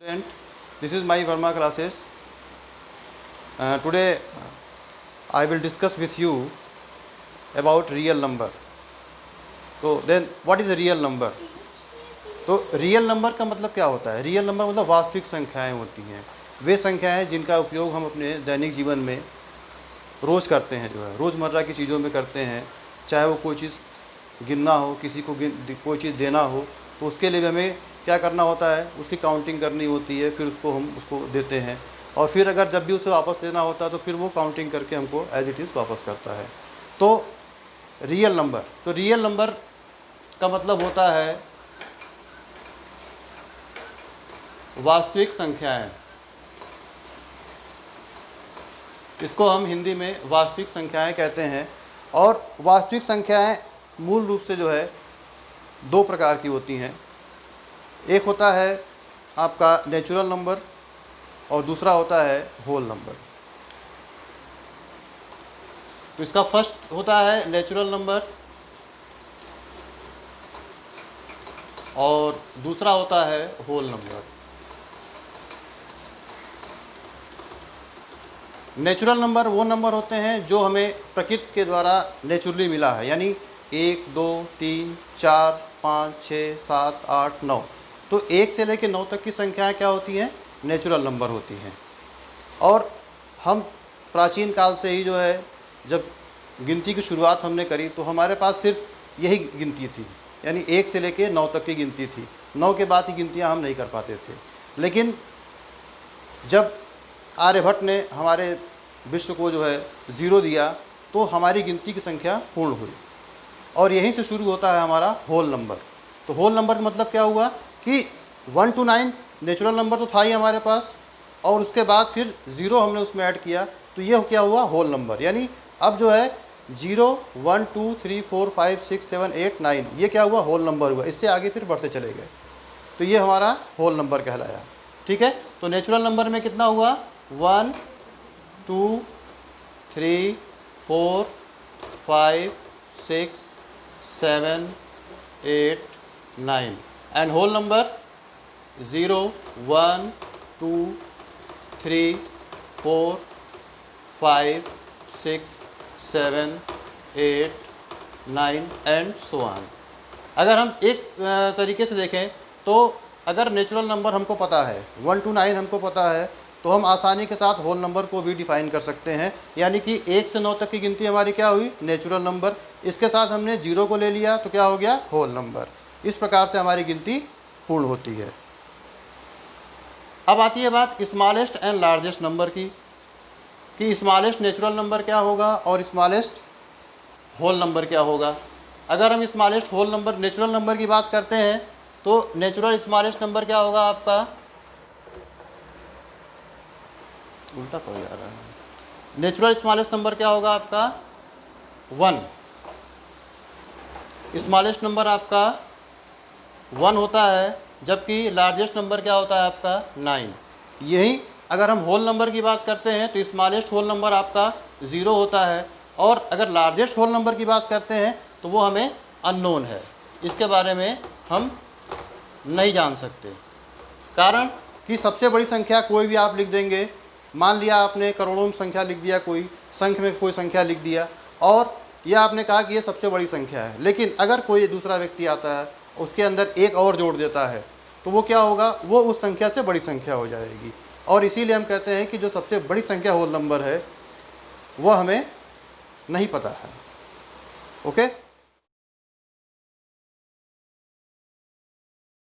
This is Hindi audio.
Student, this is my Verma classes. Today I will discuss with you about real number. तो then what is a real number? तो रियल नंबर का मतलब क्या होता है? रियल नंबर मतलब वास्तविक संख्याएं होती हैं, वे संख्याएं जिनका उपयोग हम अपने दैनिक जीवन में रोज़ करते हैं, जो है रोज़मर्रा की चीज़ों में करते हैं। चाहे वो कोई चीज़ गिनना हो, किसी को कोई चीज़ देना हो, तो उसके लिए हमें क्या करना होता है, उसकी काउंटिंग करनी होती है, फिर हम उसको देते हैं, और फिर अगर जब भी उसे वापस लेना होता है तो फिर वो काउंटिंग करके हमको एज इट इज़ वापस करता है। तो रियल नंबर का मतलब होता है वास्तविक संख्याएं। इसको हम हिंदी में वास्तविक संख्याएं कहते हैं। और वास्तविक संख्याएं मूल रूप से जो है दो प्रकार की होती हैं। एक होता है आपका नेचुरल नंबर और दूसरा होता है होल नंबर। तो इसका फर्स्ट होता है नेचुरल नंबर और दूसरा होता है होल नंबर। नेचुरल नंबर वो नंबर होते हैं जो हमें प्रकृति के द्वारा नेचुरली मिला है, यानी 1, 2, 3, 4, 5, 6, 7, 8, 9। तो 1 से लेकर 9 तक की संख्याएं क्या होती हैं? नेचुरल नंबर होती हैं। और हम प्राचीन काल से ही जो है जब गिनती की शुरुआत हमने करी तो हमारे पास सिर्फ यही गिनती थी, यानी 1 से लेकर 9 तक की गिनती थी। 9 के बाद की गिनतियाँ हम नहीं कर पाते थे। लेकिन जब आर्यभट्ट ने हमारे विश्व को जो है 0 दिया तो हमारी गिनती की संख्या पूर्ण हुई, और यहीं से शुरू होता है हमारा होल नंबर। तो होल नंबर का मतलब क्या हुआ कि 1 to 9 नेचुरल नंबर तो था ही हमारे पास, और उसके बाद फिर 0 हमने उसमें ऐड किया, तो ये क्या हुआ? Whole number. यानी अब जो है 0, 1, 2, 3, 4, 5, 6, 7, 8, 9 ये क्या हुआ? होल नंबर हुआ। इससे आगे फिर बढ़ते चले गए, तो ये हमारा होल नंबर कहलाया। ठीक है, तो नेचुरल नंबर में कितना हुआ? 1, 2, 3, 4, 5, 6, 7, 8, 9 and whole number 0, 1, 2, 3, 4, 5, 6, 7, 8, 9 and so on। अगर हम एक तरीके से देखें तो अगर नेचुरल नंबर हमको पता है, 1 to 9 हमको पता है, तो हम आसानी के साथ होल नंबर को भी डिफाइन कर सकते हैं। यानी कि 1 से 9 तक की गिनती हमारी क्या हुई? Natural number. इसके साथ हमने 0 को ले लिया तो क्या हो गया? Whole number. इस प्रकार से हमारी गिनती पूर्ण होती है। अब आती है बात स्मॉलेस्ट एंड लार्जेस्ट नंबर की, कि स्मॉलेस्ट नेचुरल नंबर क्या होगा और स्मॉलेस्ट होल नंबर क्या होगा। अगर हम smallest whole number natural number की बात करते हैं तो नेचुरल स्मॉलेस्ट नंबर क्या होगा आपका? उल्टा हो जा रहा है। नेचुरल स्मॉलेस्ट नंबर क्या होगा आपका? 1। स्मॉलेस्ट नंबर आपका 1 होता है, जबकि लार्जेस्ट नंबर क्या होता है आपका? 9। यही अगर हम होल नंबर की बात करते हैं तो स्मॉलेस्ट होल नंबर आपका 0 होता है, और अगर लार्जेस्ट होल नंबर की बात करते हैं तो वो हमें अननोन है, इसके बारे में हम नहीं जान सकते। कारण कि सबसे बड़ी संख्या कोई भी आप लिख देंगे, मान लिया आपने करोड़ों में संख्या लिख दिया, कोई संख्या में कोई संख्या लिख दिया, और यह आपने कहा कि ये सबसे बड़ी संख्या है। लेकिन अगर कोई दूसरा व्यक्ति आता है, उसके अंदर एक और जोड़ देता है, तो वो क्या होगा? वो उस संख्या से बड़ी संख्या हो जाएगी। और इसीलिए हम कहते हैं कि जो सबसे बड़ी संख्या होल नंबर है वो हमें नहीं पता है। ओके।